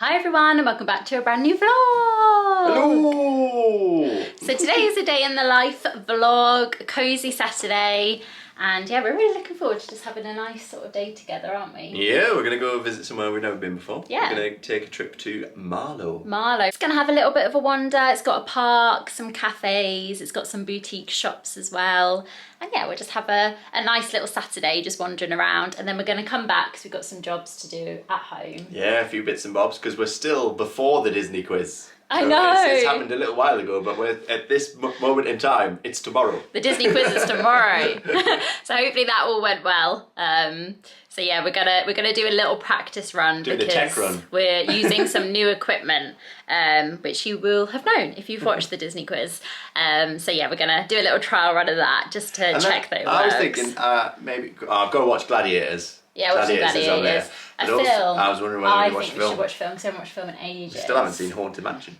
Hi everyone and welcome back to a brand new vlog! Hello! So today is a day in the life vlog, cozy Saturday, and yeah, we're really looking forward to just having a nice sort of day together, aren't we? Yeah, we're going to go visit somewhere we've never been before. Yeah. We're going to take a trip to Marlow. Marlow. It's going to have a little bit of a wander. It's got a park, some cafes, it's got some boutique shops as well. And yeah, we'll just have a nice little Saturday just wandering around, and then we're going to come back because we've got some jobs to do at home. Yeah, a few bits and bobs because we're still before the Disney quiz. I know. It's happened a little while ago, but we're at this moment in time, it's tomorrow. The Disney quiz is tomorrow. So hopefully that all went well. So yeah, we're gonna do a little practice run Doing a tech run. We're using some new equipment, which you will have known if you've watched the Disney quiz. So yeah, we're gonna do a little trial run of that just to check that it works. I was thinking maybe I've got to watch Gladiators. Yeah, watching Gladiators. A film. I was wondering whether we watched a film. I think we should watch film, because I haven't watched film in ages. Still haven't seen Haunted Mansion.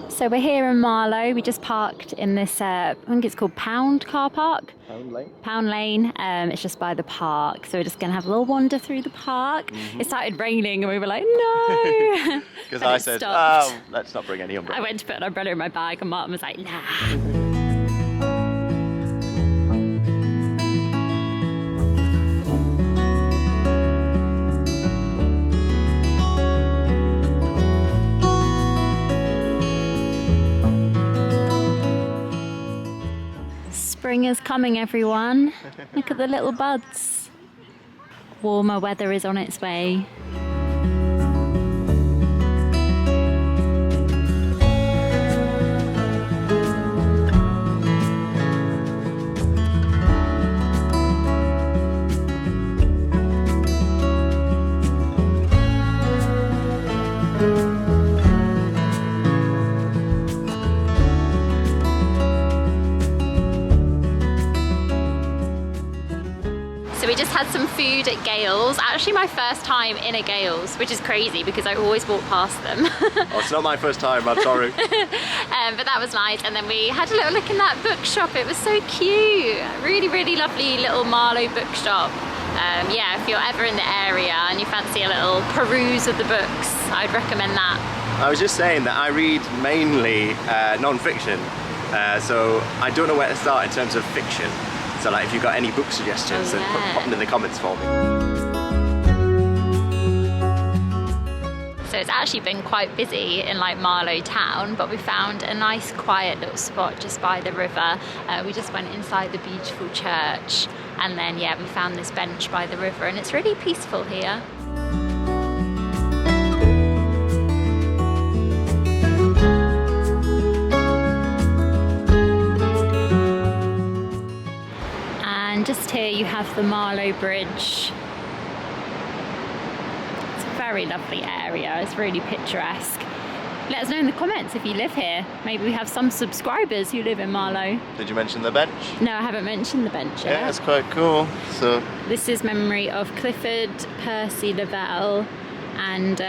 So we're here in Marlow. We just parked in this, I think it's called Pound car park. Pound Lane. Pound Lane. It's just by the park. So we're just going to have a little wander through the park. It started raining and we were like, no. Because I said, oh, let's not bring any umbrella. I went to put an umbrella in my bag and Martin was like, nah. Spring is coming, everyone. Look at the little buds. Warmer weather is on its way. So we just had some food at Gales. Actually my first time in a Gales, which is crazy because I always walk past them. Oh, it's not my first time, I'm sorry. But that was nice. And then we had a little look in that bookshop. It was so cute. Really, really lovely little Marlow bookshop. Yeah, if you're ever in the area and you fancy a little peruse of the books, I'd recommend that. I was just saying that I read mainly non-fiction, so I don't know where to start in terms of fiction. So like if you've got any book suggestions, then pop them in the comments for me. So it's actually been quite busy in like Marlow town, but we found a nice quiet little spot just by the river. We just went inside the beautiful church, and then yeah, we found this bench by the river, and it's really peaceful here. And just here you have the Marlow Bridge. It's a very lovely area, it's really picturesque. Let us know in the comments if you live here. Maybe we have some subscribers who live in Marlow. Did you mention the bench? No, I haven't mentioned the bench yet. Yeah, it's quite cool. So this is memory of Clifford Percy Lavelle, and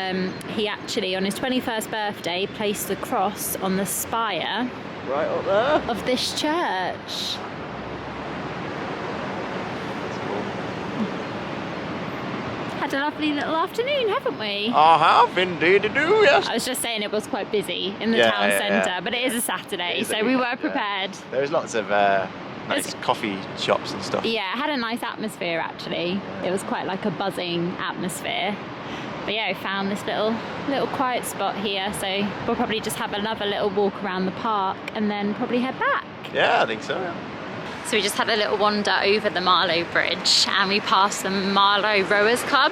he actually on his 21st birthday placed the cross on the spire right up there of this church. Had a lovely little afternoon, haven't we? I have indeed, yes. I was just saying it was quite busy in the town centre, but it is a Saturday, so we were prepared. There's lots of nice coffee shops and stuff. Yeah, it had a nice atmosphere actually. It was quite like a buzzing atmosphere. But yeah, we found this little quiet spot here, so we'll probably just have another little walk around the park and then probably head back. Yeah, I think so. Yeah. So we just had a little wander over the Marlow Bridge, and we passed the Marlow Rowers Club,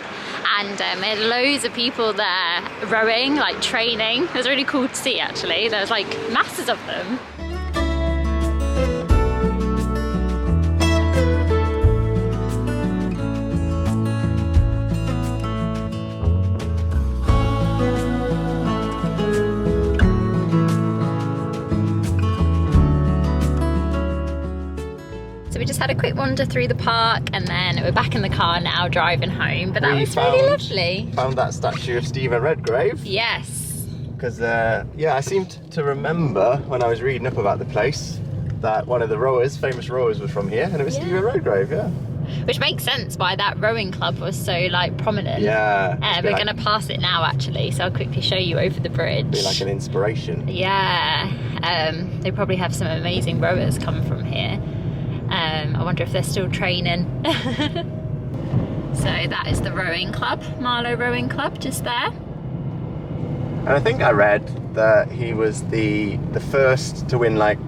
and there were loads of people there rowing, like training. It was really cool to see actually. There was like masses of them. We just had a quick wander through the park, and then we're back in the car now driving home, but that was really lovely. Found that statue of Stephen Redgrave. Yes. Because yeah, I seemed to remember when I was reading up about the place that one of the rowers, famous rowers, was from here, and it was Stephen Redgrave, yeah. Which makes sense why that rowing club was so like prominent. Yeah. We're going to pass it now actually, so I'll quickly show you over the bridge. Be like an inspiration. Yeah. They probably have some amazing rowers come from here. I wonder if they're still training. So that is the rowing club, Marlow Rowing Club, just there. And I think I read that he was the first to win like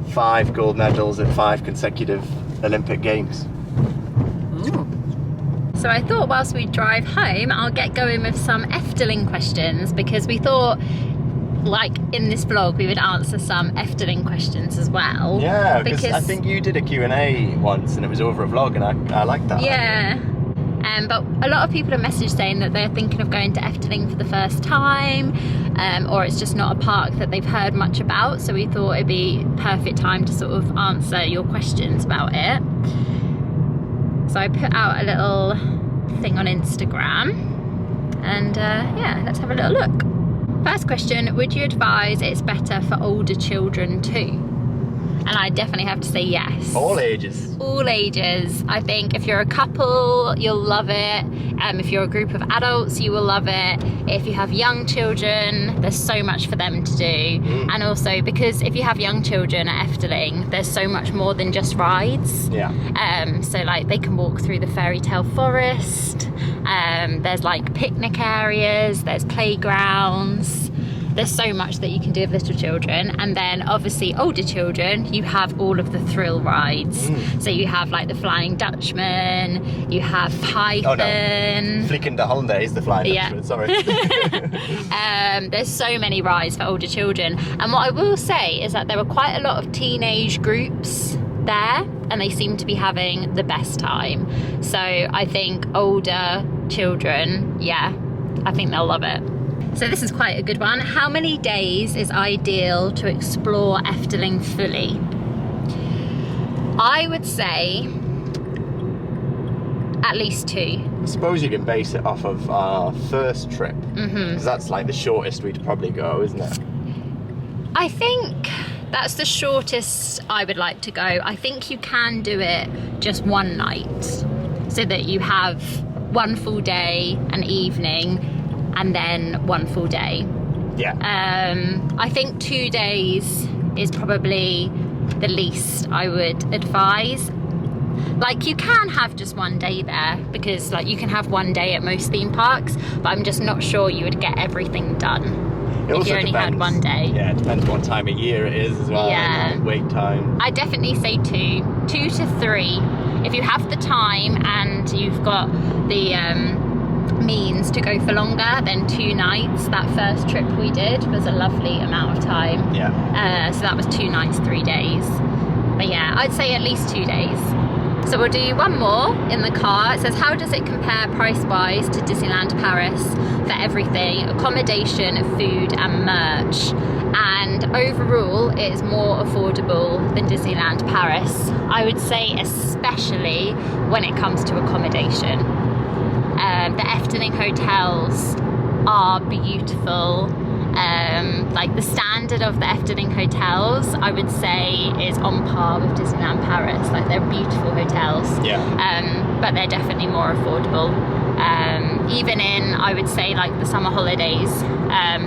5 gold medals at 5 consecutive Olympic Games. Ooh. So I thought whilst we drive home, I'll get going with some Efteling questions, because we thought, like in this vlog, we would answer some Efteling questions as well. Yeah, because I think you did a Q&A once and it was over a vlog, and I liked that. Yeah. But a lot of people have messaged saying that they're thinking of going to Efteling for the first time, or it's just not a park that they've heard much about, so we thought it'd be perfect time to sort of answer your questions about it. So I put out a little thing on Instagram, and yeah, let's have a little look. First question, would you advise it's better for older children too? And I definitely have to say yes. All ages. All ages. I think if you're a couple, you'll love it. If you're a group of adults, you will love it. If you have young children, there's so much for them to do. And also, because if you have young children at Efteling, there's so much more than just rides. Yeah. So like they can walk through the fairy tale forest. There's like picnic areas, there's playgrounds. There's so much that you can do with little children. And then obviously older children, you have all of the thrill rides. So you have like the Flying Dutchman, you have Python. Oh no, Flicken de Hollander is the Flying Dutchman, sorry. There's so many rides for older children. And what I will say is that there were quite a lot of teenage groups there, and they seem to be having the best time. So I think older children, yeah, I think they'll love it. So this is quite a good one. How many days is ideal to explore Efteling fully? I would say at least 2. I suppose you can base it off of our first trip, because that's like the shortest we'd probably go, isn't it? I think that's the shortest I would like to go. I think you can do it just one night, so that you have one full day, an evening, and then one full day. Yeah. I think 2 days is probably the least I would advise. Like you can have just one day there, because like you can have one day at most theme parks, but I'm just not sure you would get everything done if you only had one day. Yeah, it depends what time of year it is as well. Yeah. And wait time. I definitely say 2 to 3. If you have the time and you've got the means to go for longer, then 2 nights. That first trip we did was a lovely amount of time. Yeah. So that was 2 nights, 3 days. But yeah, I'd say at least 2 days. So we'll do one more in the car. It says, how does it compare price-wise to Disneyland Paris for everything, accommodation, food and merch? And overall, it is more affordable than Disneyland Paris. I would say especially when it comes to accommodation. The Efteling hotels are beautiful. Like the standard of the Efteling hotels, I would say, is on par with Disneyland Paris. Like they're beautiful hotels. Yeah. But they're definitely more affordable. Even in, I would say, like the summer holidays,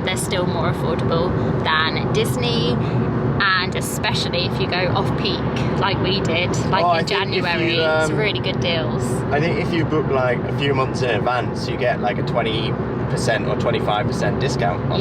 they're still more affordable than Disney. And especially if you go off-peak, like we did, like in January, it's really good deals. I think if you book like a few months in advance, you get like a 20% or 25% discount on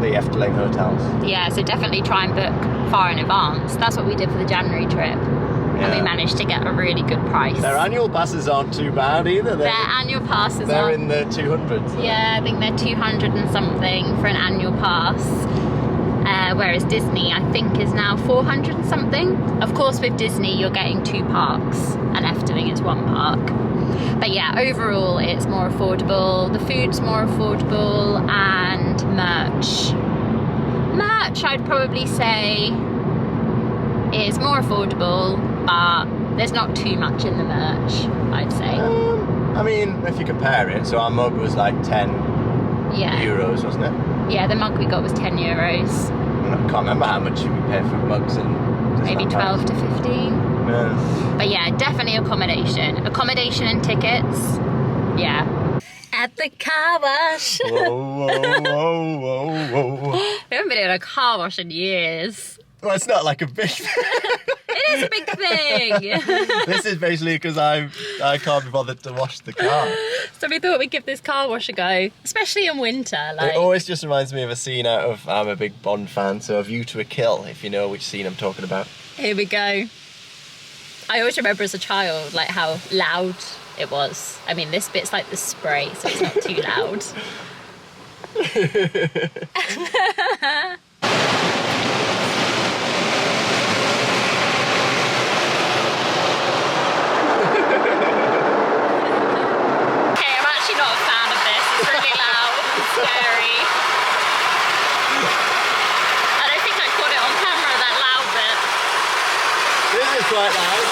the Efteling hotels. Yeah, so definitely try and book far in advance. That's what we did for the January trip. Yeah. And we managed to get a really good price. Their annual passes aren't too bad either. Their annual passes they're in the 200s. Yeah, I think they're 200 and something for an annual pass. Whereas Disney, I think, is now 400 and something. Of course, with Disney, you're getting 2 parks, and Efteling is 1 park. But yeah, overall, it's more affordable. The food's more affordable, and merch. Merch, I'd probably say, is more affordable, but there's not too much in the merch, I'd say. I mean, if you compare it, so our mug was like 10 euros, wasn't it? Yeah, the mug we got was 10 euros. I can't remember how much we paid for mugs in maybe 12 to 15. Yeah. But yeah, definitely accommodation. Accommodation and tickets, yeah. At the car wash. Whoa, whoa, whoa, whoa, whoa. We haven't been in a car wash in years. Well, it's not like a big It is a big thing. This is basically because I can't be bothered to wash the car. So we thought we'd give this car wash a go, especially in winter. It always just reminds me of a scene out of, I'm a big Bond fan, so A View to a Kill, if you know which scene I'm talking about. Here we go. I always remember as a child, like how loud it was. I mean, this bit's like the spray, so it's not too loud. Scary. I don't think I caught it on camera, that loud bit. This is quite loud.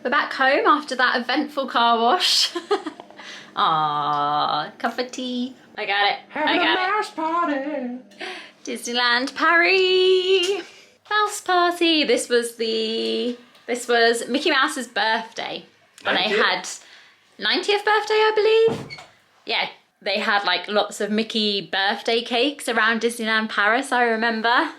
We're back home after that eventful car wash. Aww, cup of tea. I got it. I got it. Mouse party. Disneyland Paris. Mouse party. This was Mickey Mouse's birthday. And they had 90th birthday, I believe. Yeah, they had like lots of Mickey birthday cakes around Disneyland Paris, I remember.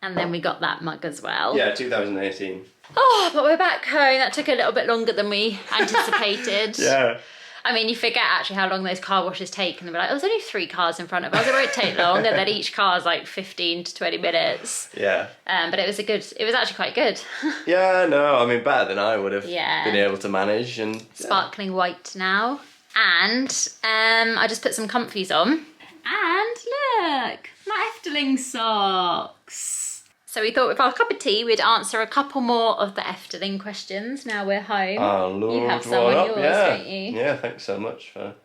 And then we got that mug as well. Yeah, 2018. Oh, but we're back home. That took a little bit longer than we anticipated. Yeah. I mean, you forget actually how long those car washes take, and they're like, oh, there's only 3 cars in front of us. It won't take long, and then each car's like 15 to 20 minutes. Yeah. But it was actually quite good. Yeah, no, I mean, better than I would have Yeah. been able to manage. And Sparkling white now. And I just put some comfies on. And look, my Efteling socks. So we thought with our cup of tea, we'd answer a couple more of the Efteling questions. Now we're home. Oh, Lord, you have some on yours, don't you? Yeah, thanks so much for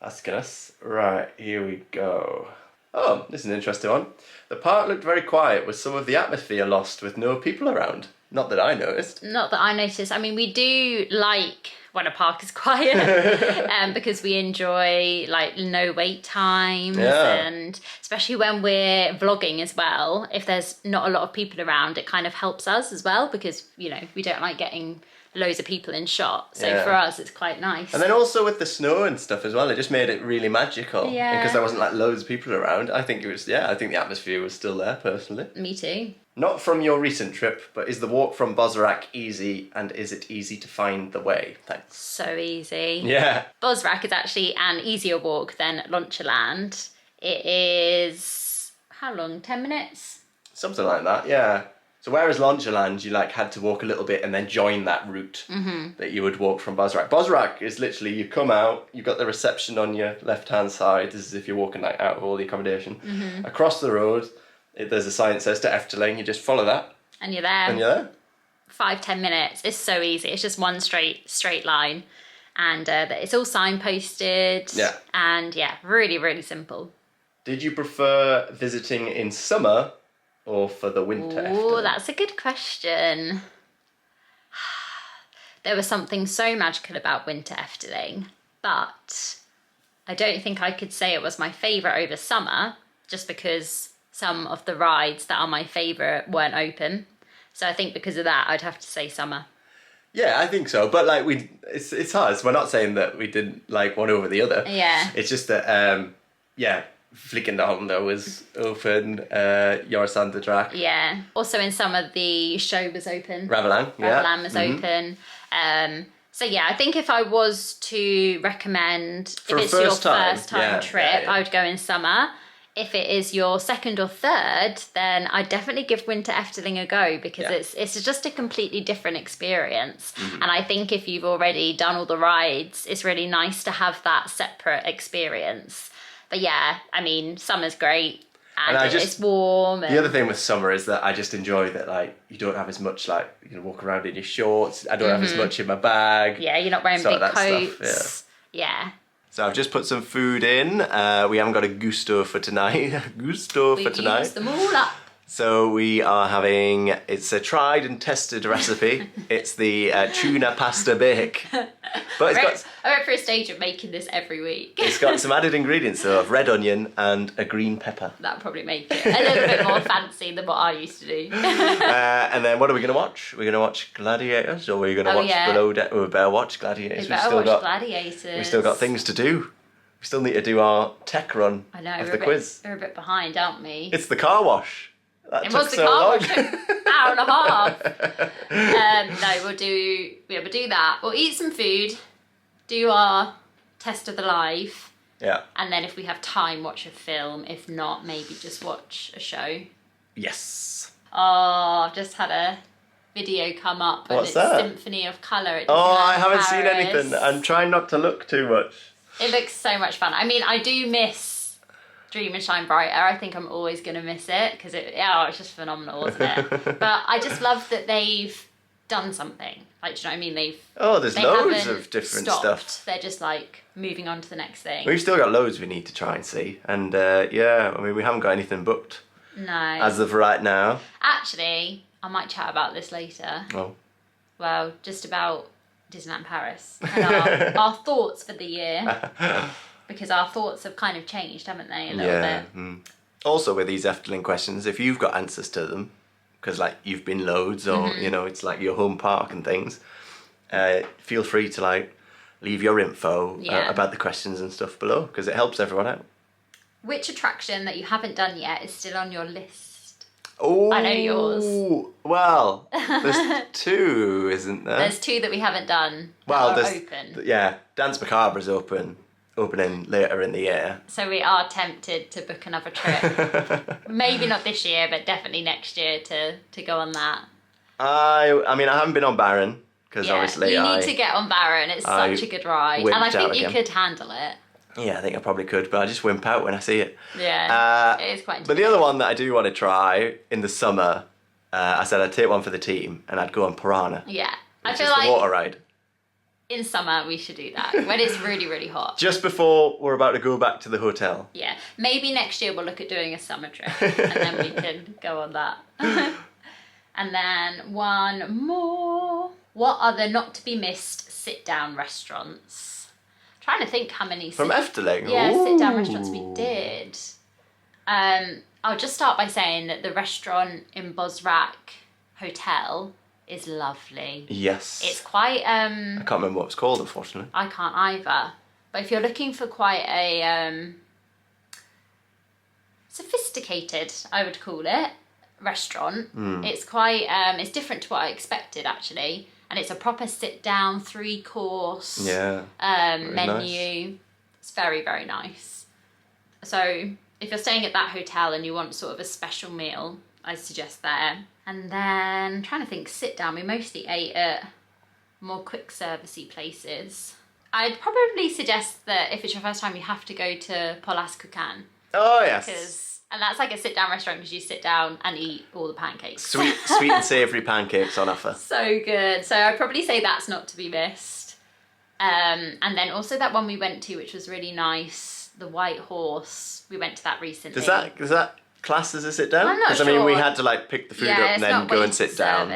asking us. Right, here we go. Oh, this is an interesting one. The park looked very quiet with some of the atmosphere lost with no people around. Not that I noticed. Not that I noticed. I mean, we do like when a park is quiet because we enjoy like no wait times and especially when we're vlogging as well. If there's not a lot of people around, it kind of helps us as well because, you know, we don't like getting loads of people in shot. So for us, it's quite nice. And then also with the snow and stuff as well, it just made it really magical. Yeah. Because there wasn't like loads of people around. I think it was, I think the atmosphere was still there personally. Me too. Not from your recent trip, but is the walk from Bosrac easy and is it easy to find the way? Thanks. So easy. Yeah. Bosrac is actually an easier walk than Launcherland. It is, how long, 10 minutes? Something like that, yeah. So whereas Launcherland, you like had to walk a little bit and then join that route that you would walk from Bosrac. Bosrac is literally, you come out, you've got the reception on your left-hand side. This is if you're walking like out of all the accommodation. Across the road, there's a sign that says to Efteling, you just follow that. And you're there. And you're there. 5-10 minutes. It's so easy. It's just one straight line. And it's all signposted. Yeah. And yeah, really, really simple. Did you prefer visiting in summer or for the winter? Oh, that's a good question. There was something so magical about winter Efteling, but I don't think I could say it was my favourite over summer, just because some of the rides that are my favourite weren't open. So I think because of that, I'd have to say summer. Yeah, I think so. But like it's hard. So we're not saying that we didn't like one over the other. Yeah. It's just that Flickendal was open. Jorisanderdrak. Yeah. Also in summer, the show was open. Ravelin was open. So yeah, I think if I was to recommend, if it's your first time trip, I would go in summer. If it is your second or third, then I'd definitely give Winter Efteling a go because it's just a completely different experience. And I think if you've already done all the rides, it's really nice to have that separate experience. But yeah, I mean, summer's great and it's warm. The other thing with summer is that I just enjoy that like you don't have as much like you can walk around in your shorts. I don't have as much in my bag. Yeah, you're not wearing big coats. Stuff, yeah. So I've just put some food in. We haven't got a gusto for tonight. We've used them all up. So we are having, it's a tried and tested recipe. It's the tuna pasta bake. But I went for a stage of making this every week. It's got some added ingredients though, of red onion and a green pepper. That'll probably make it a little bit more fancy than what I used to do. And then what are we going to watch? We're going to watch Gladiators, or we're going to watch Below Deck? We better watch Gladiators. We better watch Gladiators. We've still got things to do. We still need to do our tech run of the quiz. We're a bit behind, aren't we? It's the car wash. It was the car wash. Hour and a half. No, we'll do that. We'll eat some food, do our test of the live. Yeah. And then if we have time, watch a film. If not, maybe just watch a show. Yes. Oh, I've just had a video come up. What's it's that? Symphony of Colour. I haven't seen anything. I'm trying not to look too much. It looks so much fun. I mean, I do miss Dream and Shine Brighter. I think I'm always going to miss it because it's just phenomenal, isn't it? But I just love that they've done something. Like, do you know what I mean? There's loads of different stuff. They're just like moving on to the next thing. We've still got loads we need to try and see. And I mean, we haven't got anything booked. No. As of right now. Actually, I might chat about this later. Oh. Well, just about Disneyland Paris and our thoughts for the year, because our thoughts have kind of changed, haven't they, a little bit. Mm. Also with these Efteling questions, if you've got answers to them, because like you've been loads or it's like your home park and things, feel free to like leave your info about the questions and stuff below, because it helps everyone out. Which attraction that you haven't done yet is still on your list? Oh, I know yours. Well, there's two, isn't there? There's two that we haven't done. There's open. Yeah, Dance Macabre's opening later in the year. So we are tempted to book another trip. Maybe not this year, but definitely next year to go on that. I mean, I haven't been on Baron because obviously you need to get on Baron. It's such a good ride, and I think you could handle it. Yeah, I think I probably could, but I just wimp out when I see it. Yeah, it is quite. But the other one that I do want to try in the summer, I said I'd take one for the team and I'd go on Piranha. Yeah, I feel like the water ride. In summer we should do that when it's really, really hot. Just before we're about to go back to the hotel. Yeah, maybe next year we'll look at doing a summer trip and then we can go on that. And then one more. What are the not to be missed sit-down restaurants? Trying to think how many from Efteling. Yeah, sit-down restaurants we did. I'll just start by saying that the restaurant in Bosrak Hotel is lovely. Yes. It's quite I can't remember what it's called, unfortunately. I can't either. But if you're looking for quite a sophisticated, I would call it, restaurant, it's quite it's different to what I expected actually. And it's a proper sit-down 3-course menu. Nice. It's very, very nice. So if you're staying at that hotel and you want sort of a special meal, I suggest there. And then, I'm trying to think, sit-down. We mostly ate at more quick-servicey places. I'd probably suggest that if it's your first time, you have to go to Polas Kukan. Oh, yes. And that's like a sit-down restaurant because you sit down and eat all the pancakes. Sweet and savoury pancakes on offer. So good. So I'd probably say that's not to be missed. And then also that one we went to, which was really nice, the White Horse. We went to that recently. Does that class as a sit-down? I'm not sure. Because I mean, we had to like pick the food up and then go and sit down.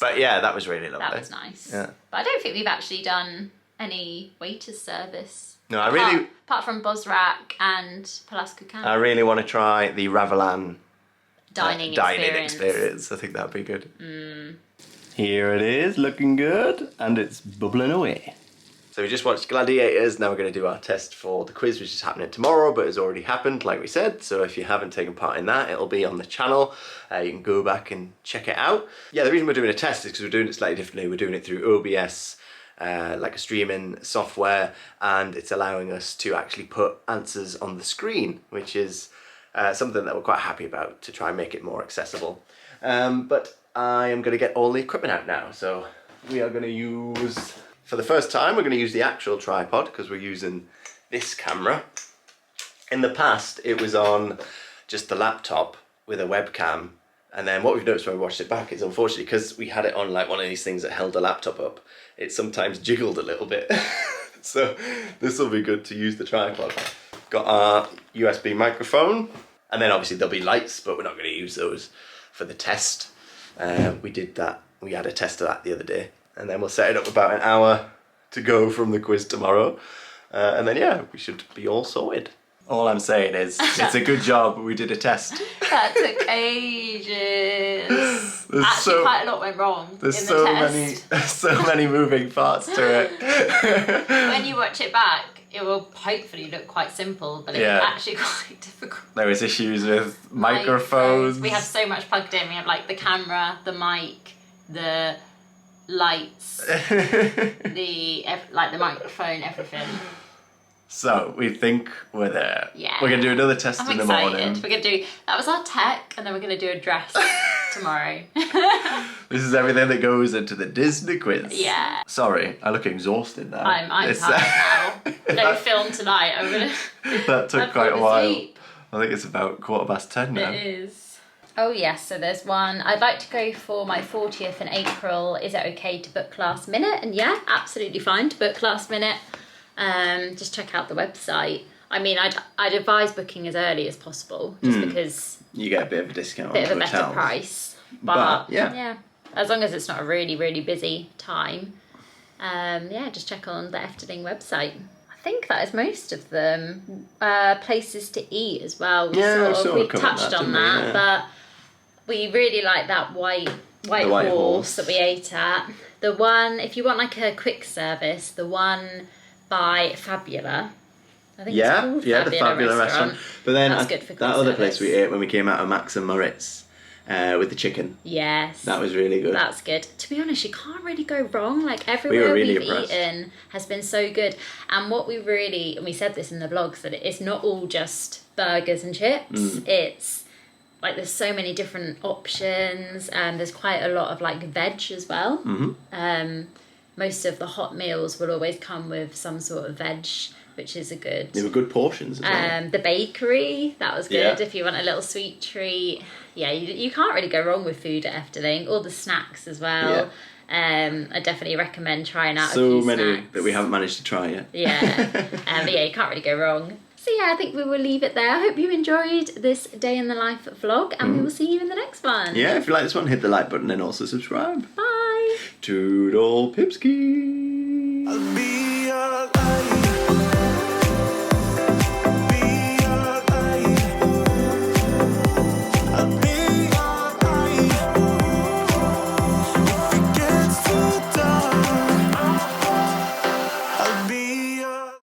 But yeah, that was really lovely. That was nice. Yeah. But I don't think we've actually done any waiter's service. No, apart from Bosrak and Polas Kukan. I really want to try the Ravalan dining experience. I think that'd be good. Here it is, looking good, and it's bubbling away. So we just watched Gladiators. Now we're going to do our test for the quiz, which is happening tomorrow, but has already happened, like we said. So if you haven't taken part in that, it'll be on the channel. You can go back and check it out. Yeah, the reason we're doing a test is because we're doing it slightly differently. We're doing it through OBS. Like a streaming software, and it's allowing us to actually put answers on the screen, which is something that we're quite happy about to try and make it more accessible. But I am going to get all the equipment out now. So we are going to use, for the first time, we're going to use the actual tripod because we're using this camera. In the past, it was on just the laptop with a webcam. And then what we've noticed when we watched it back is, unfortunately, because we had it on like one of these things that held the laptop up, it sometimes jiggled a little bit. So this will be good to use the tripod. Got our USB microphone, And then obviously there'll be lights, but we're not going to use those for the test. We did that. We had a test of that the other day. And then we'll set it up about an hour to go from the quiz tomorrow. And then, yeah, we should be all sorted. All I'm saying is, it's a good job we did a test. That took ages. Actually, quite a lot went wrong. There's in so the many, test. so many moving parts to it. When you watch it back, it will hopefully look quite simple, but it's actually quite difficult. There was issues with microphones. We have so much plugged in. We have like the camera, the mic, the lights, the microphone, everything. So we think we're there. Yeah. We're gonna do another test in the morning. We're gonna do that was our tech, and then we're gonna do a dress tomorrow. This is everything that goes into the Disney quiz. Yeah. Sorry, I look exhausted now. I'm tired now. No film tonight. I'm gonna. That took quite a while. I think it's about 10:15 now. It is. Oh yes, so there's one. I'd like to go for my 40th in April. Is it okay to book last minute? And yeah, absolutely fine to book last minute. Just check out the website. I mean, I'd advise booking as early as possible, just because you get a bit of a discount, a bit of a better price. But yeah, as long as it's not a really, really busy time. Just check on the Efteling website. I think that is most of them. Places to eat as well. We touched on that, but we really like that white horse that we ate at. The one, if you want like a quick service, the one by Fabula. I think it's called the Fabula restaurant. But then that other place we ate when we came out of Max and Moritz with the chicken. Yes. That was really good. That's good. To be honest, you can't really go wrong. Like everywhere we've eaten has been so good. And what we really, and we said this in the vlogs, that it's not all just burgers and chips. It's like there's so many different options, and there's quite a lot of like veg as well. Most of the hot meals will always come with some sort of veg, which is a good. They were good portions as well. The bakery, that was good if you want a little sweet treat. Yeah, you can't really go wrong with food at Efteling. All the snacks as well. I definitely recommend trying out a few many snacks. that we haven't managed to try yet. But yeah, you can't really go wrong. So yeah, I think we will leave it there. I hope you enjoyed this day in the life vlog, and we will see you in the next one. Yeah, if you like this one, hit the like button and also subscribe. Bye. Toodle Pipski.